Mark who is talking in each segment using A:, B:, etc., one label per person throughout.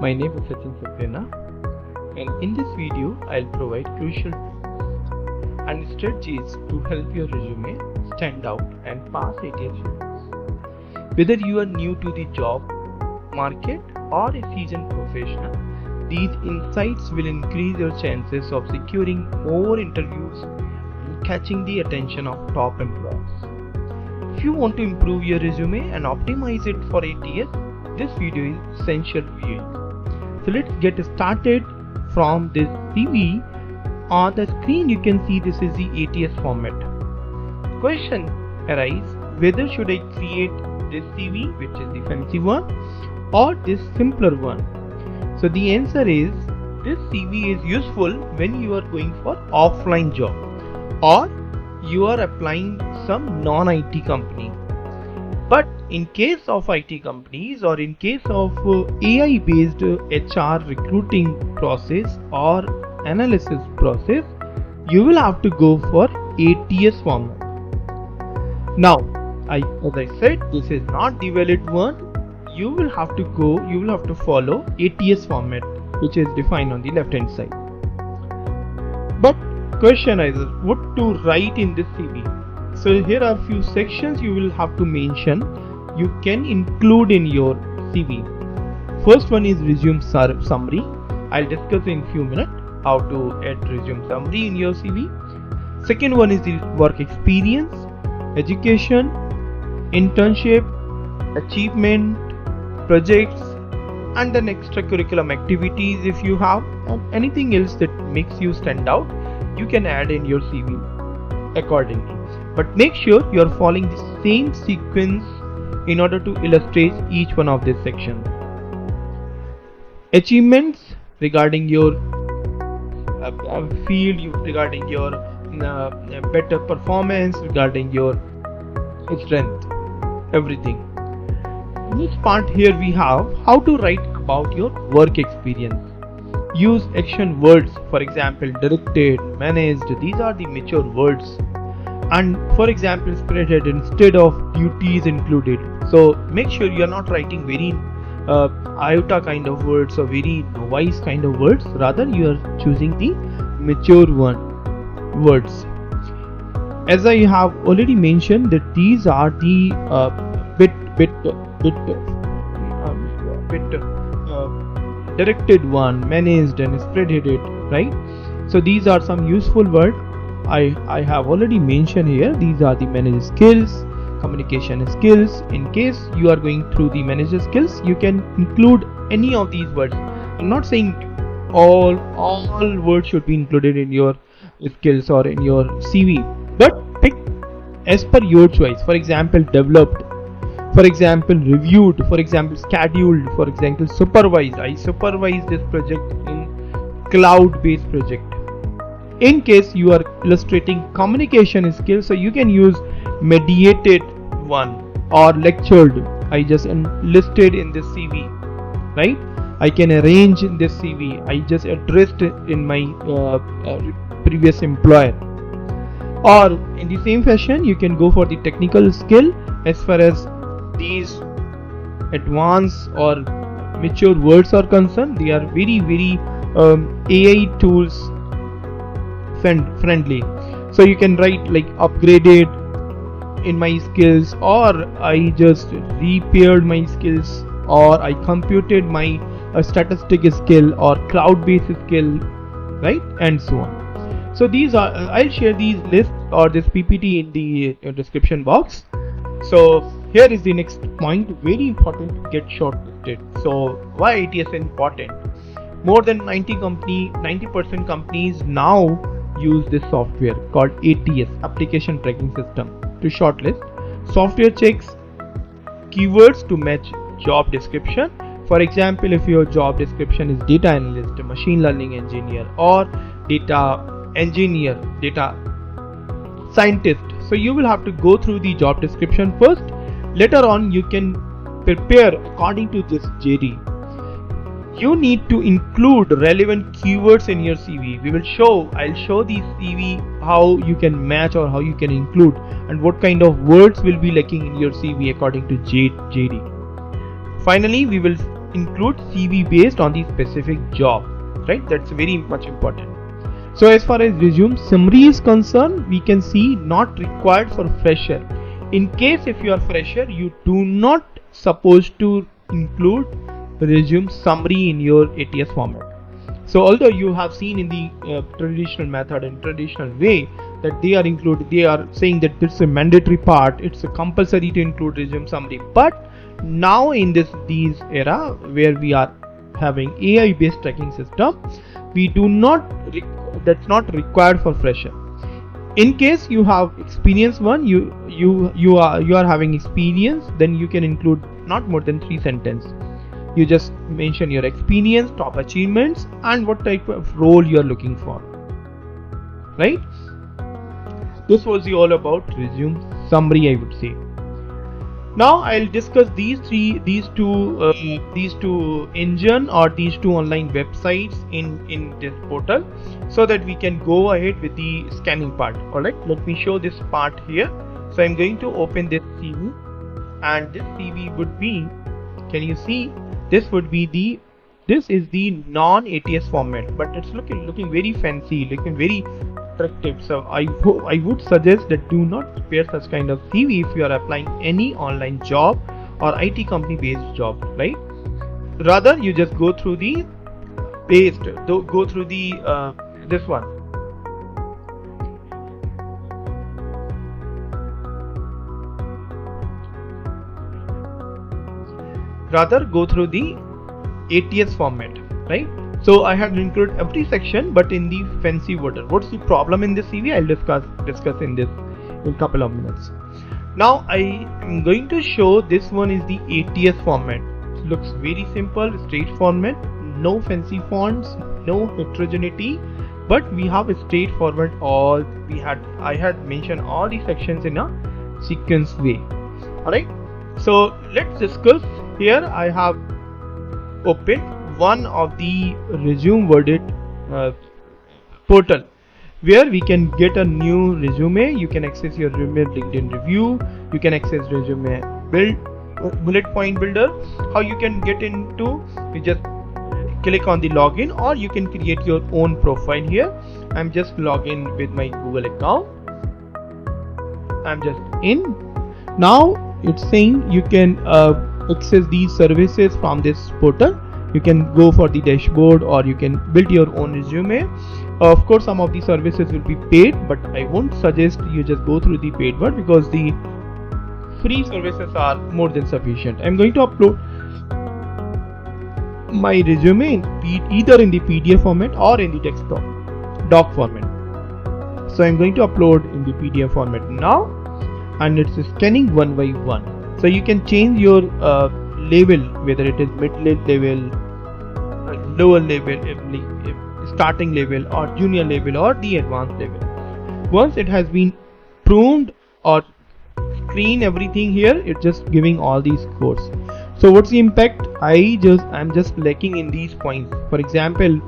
A: My name is Sachin Saxena, and in this video I'll provide crucial tips and strategies to help your resume stand out and pass ATS. Whether you are new to the job market or a seasoned professional, these insights will increase your chances of securing more interviews and catching the attention of top employers. If you want to improve your resume and optimize it for ATS, this video is essential viewing. So let's get started from this CV. On the screen you can see this is the ATS format. Question arises whether should I create this CV, which is the fancy one, or this simpler one. So the answer is this CV is useful when you are going for offline job or you are applying some non-IT company. But in case of IT companies or in case of AI based HR recruiting process or analysis process, you will have to go for ATS format. Now, as I said, this is not the valid one. You will have to follow ATS format, which is defined on the left hand side. But question is what to write in this CV. So here are few sections you will have to mention. You can include in your CV. First one is resume summary. I'll discuss in few minutes how to add resume summary in your CV. Second one is the work experience, education, internship, achievement, projects, and then extracurricular activities if you have, and anything else that makes you stand out, you can add in your CV accordingly. But make sure you are following the same sequence in order to illustrate each one of these sections. Achievements regarding your field, regarding your better performance, regarding your strength, everything. Next part here we have how to write about your work experience. Use action words, for example directed, managed. These are the mature words. And for example spearheaded instead of duties included. So make sure you are not writing very iota kind of words or very novice kind of words. Rather you are choosing the mature words. As I have already mentioned that these are the directed one, managed and spearheaded, right? So these are some useful words I have already mentioned here. These are the manager skills, communication skills. In case you are going through the manager skills, you can include any of these words. I'm not saying all words should be included in your skills or in your CV, but pick as per your choice. For example developed, for example reviewed, for example scheduled, for example supervised. I supervised this project in cloud based project. In case you are illustrating communication skills, so you can use mediated one or lectured. I just enlisted in this CV, right? I can arrange in this CV. I just addressed in my previous employer. Or in the same fashion, you can go for the technical skill. As far as these advanced or mature words are concerned, they are very AI tools friendly. So you can write like upgraded in my skills, or I just repaired my skills, or I computed my statistic skill or cloud based skill, right, and so on. So these are I'll share these lists or this PPT in the description box. So here is the next point, very important to get shortlisted. So why ATS is important? More than 90% companies now use this software called ATS, application tracking system, to shortlist. Software checks keywords to match job description. For example, if your job description is data analyst, machine learning engineer, or data engineer, data scientist, so you will have to go through the job description first. Later on you can prepare according to this JD. You need to include relevant keywords in your CV. I'll show the CV how you can match or how you can include, and what kind of words will be lacking in your CV according to JD. Finally, we will include CV based on the specific job, right? That's very much important. So as far as resume summary is concerned, we can see not required for fresher. In case if you are fresher, you do not supposed to include resume summary in your ATS format. So although you have seen in the traditional method and traditional way that they are saying that this is a mandatory part, it's a compulsory to include resume summary. But now in these era where we are having AI based tracking system, we do not that's not required for fresher. In case you have experience one, you are having experience, then you can include not more than 3 sentences. You just mention your experience, top achievements, and what type of role you are looking for, right? This was all about resume summary, I would say. Now I'll discuss these two engine or these two online websites in this portal, so that we can go ahead with the scanning part. Alright, let me show this part here. So I'm going to open this CV, and this CV would be, can you see, this is the non-ATS format, but it's looking very fancy, looking very attractive. So I would suggest that do not prepare such kind of CV if you are applying any online job or IT company based job, right? Rather you just go through the this one. Rather go through the ATS format, right? So I have included every section, but in the fancy order. What's the problem in this CV? I'll discuss in a couple of minutes. Now I am going to show this one is the ATS format. It looks very simple, straight format, no fancy fonts, no heterogeneity, but we have a straightforward I had mentioned all the sections in a sequence way. Alright, so let's discuss. Here I have opened one of the resume worded portal, where we can get a new resume. You can access your resume LinkedIn review, you can access resume bullet point builder. How you can get into, you just click on the login, or you can create your own profile here. I'm just login with my Google account. I'm just in. Now it's saying you can access these services from this portal. You can go for the dashboard, or you can build your own resume. Of course some of the services will be paid, but I won't suggest you just go through the paid one, because the free services are more than sufficient. I'm going to upload my resume either in the PDF format or in the desktop doc format. So I'm going to upload in the PDF format now, and it's scanning one by one. So you can change your level, whether it is mid-level, lower level, starting level, or junior level, or the advanced level. Once it has been pruned or screen everything here, it's just giving all these scores. So what's the impact? I'm just lacking in these points. For example,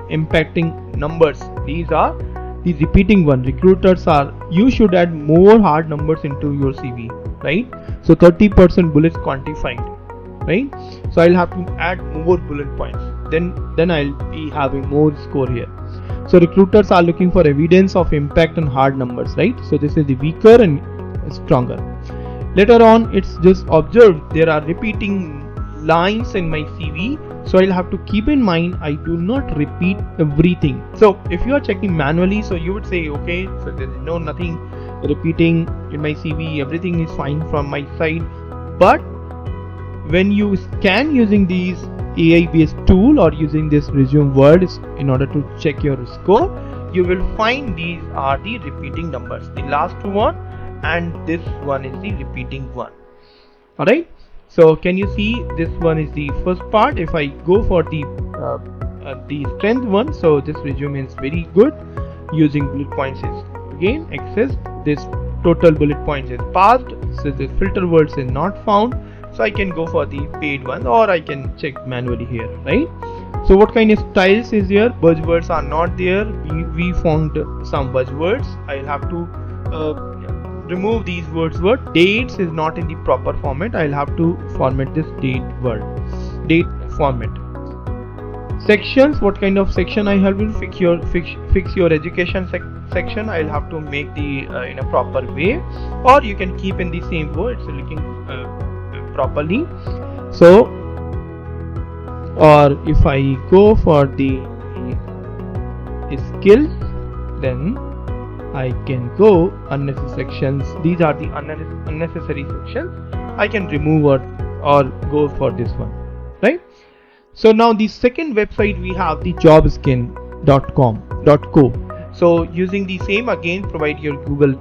A: impacting numbers, these are the repeating one. Recruiters are, you should add more hard numbers into your CV, right? So 30% bullets quantified, right? So I'll have to add more bullet points, then I'll be having more score here. So recruiters are looking for evidence of impact on hard numbers, right? So this is the weaker and stronger. Later on, it's just observed there are repeating lines in my CV, so I'll have to keep in mind I do not repeat everything. So if you are checking manually, so you would say, okay, so there is nothing repeating in my CV, everything is fine from my side. But when you scan using these AI based tool or using this resume words in order to check your score, you will find these are the repeating numbers. The last one and this one is the repeating one. Alright, so can you see this one is the first part? If I go for the strength one, so this resume is very good. Using bullet points is again access. This total bullet points is passed, so the filter words is not found. So I can go for the paid one, or I can check manually here, right? So what kind of styles is here? Buzzwords are not there. We found some buzzwords. I'll have to remove these words. Dates is not in the proper format. I'll have to format this date word. date format. Sections, what kind of section I have will fix your education section. I'll have to make the in a proper way, or you can keep in the same way it's looking properly. So, or if I go for the skills, then I can go unnecessary sections. These are the unnecessary sections. I can remove or go for this one, right? So now the second website we have the jobskin.co. So using the same, again provide your Google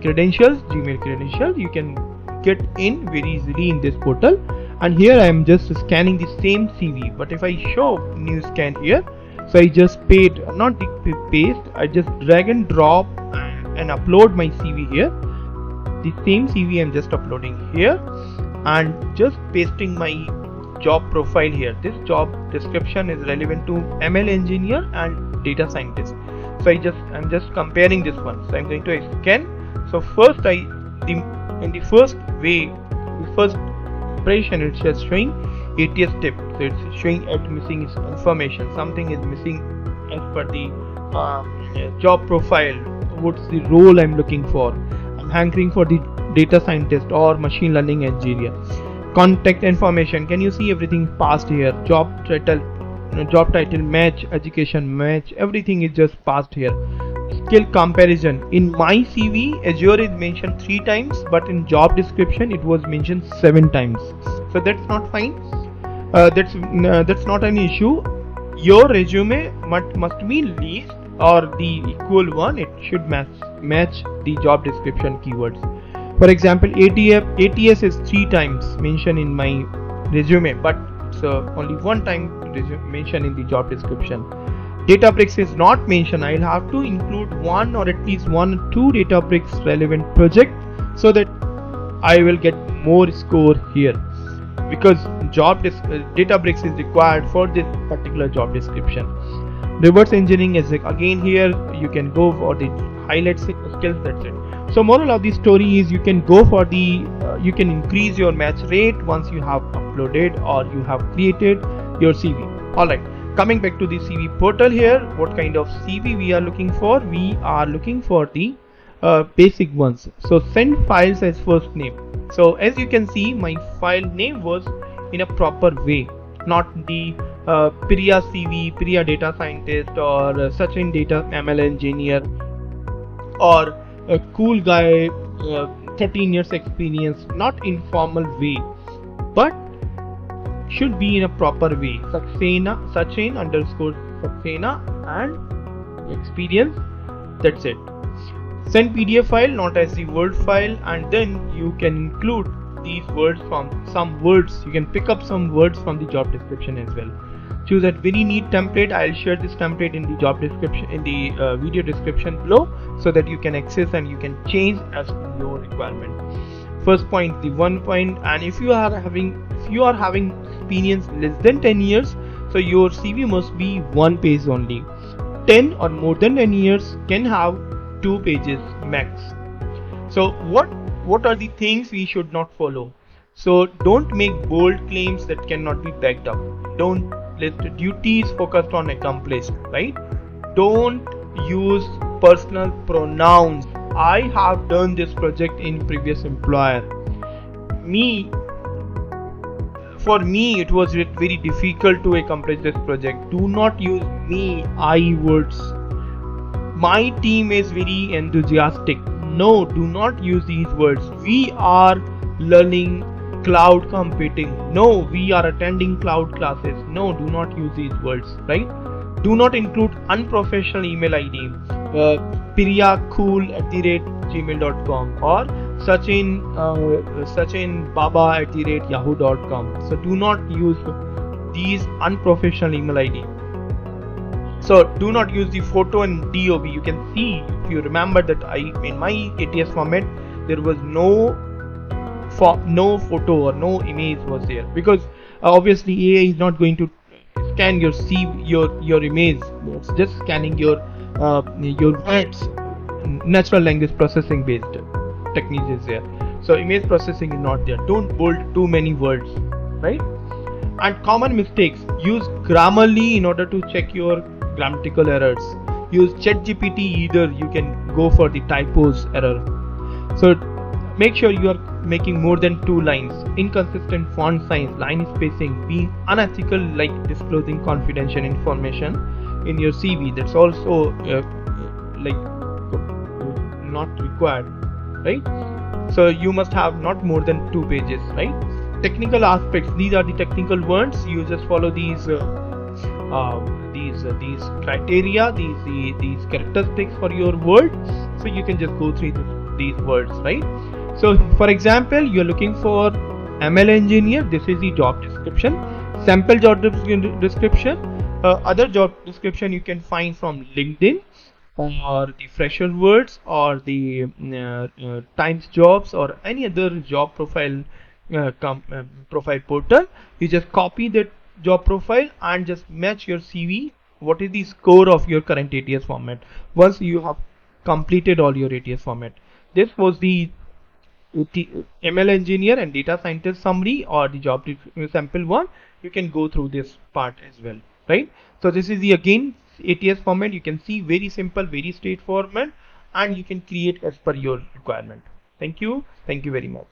A: credentials, Gmail credentials. You can get in very easily in this portal. And here I am just scanning the same CV. But if I show new scan here, so I just paste, I just drag and drop and upload my CV here. The same CV I'm just uploading here and just pasting my job profile here. This job description is relevant to ML engineer and data scientist. So I'm just comparing this one. So I'm going to scan. So first in the first operation, it's just showing ATS tip. So it's showing missing information. Something is missing as per the job profile. What's the role I'm looking for? I'm hankering for the data scientist or machine learning engineer. Contact information, can you see everything passed here? Job title match, education match, everything is just passed here. Skill comparison, in my CV Azure is mentioned 3 times, but in job description it was mentioned 7 times. So that's not fine. That's not an issue. Your resume must be least or the equal one. It should match the job description keywords. For example, ATS is 3 times mentioned in my resume, but it's only 1 time mentioned in the job description. Databricks is not mentioned. I'll have to include 1 or at least 1 or 2 Databricks relevant project so that I will get more score here, because Databricks is required for this particular job description. Reverse engineering is again here. You can go for the highlight skills. That's it. So moral of the story is you can go for the you can increase your match rate once you have uploaded or you have created your CV. Alright, coming back to the CV portal here, what kind of CV we are looking for? We are looking for the basic ones. So send files as first name. So as you can see, my file name was in a proper way, not the Priya CV, Priya data scientist, or Sachin data ML engineer, or a cool guy, 13 years experience. Not informal way, but should be in a proper way. Sachin underscore Saxena and experience. That's it. Send PDF file, not as the Word file, and then you can include these words from some words. You can pick up some words from the job description as well. Choose a very neat template. I'll share this template in the job description, in the video description below, so that you can access and you can change as per your requirement. First point, the 1 point, and if you are having experience less than 10 years, so your CV must be 1 page only. 10 or more than 10 years can have 2 pages max. So what are the things we should not follow? So don't make bold claims that cannot be backed up. Don't list duties focused on accomplished, right? Don't use personal pronouns. I have done this project in previous employer. For me it was very difficult to accomplish this project. Do not use me, I words. My team is very enthusiastic. No, do not use these words. We are learning cloud computing. No, we are attending cloud classes. No, do not use these words, right? Do not include unprofessional email ID. priyacool@gmail.com or sachinbaba@yahoo.com. So do not use these unprofessional email ID. So do not use the photo and DOB. You can see, if you remember, that in my ATS format there was no photo or no image was there, because obviously AI is not going to scan your image. It's just scanning your words. Natural language processing based techniques is there. So image processing is not there. Don't bold too many words, right? And common mistakes: use Grammarly in order to check your grammatical errors. Use ChatGPT, either you can go for the typos error. So make sure you are making more than 2 lines. Inconsistent font size, line spacing, being unethical like disclosing confidential information in your CV, that's also like not required, right? So you must have not more than 2 pages, right? Technical aspects: these are the technical words. You just follow these criteria, these characteristics for your word, so you can just go through these words, right? So for example, you're looking for ML engineer. This is the job description, sample job description. Other job description you can find from LinkedIn, or the fresher words, or the times jobs, or any other job profile profile portal. You just copy that job profile and just match your CV. What is the score of your current ATS format once you have completed all your ATS format? This was the ML engineer and data scientist summary, or the job sample one. You can go through this part as well, right? So this is the again ATS format. You can see very simple, very straightforward, and you can create as per your requirement. Thank you very much.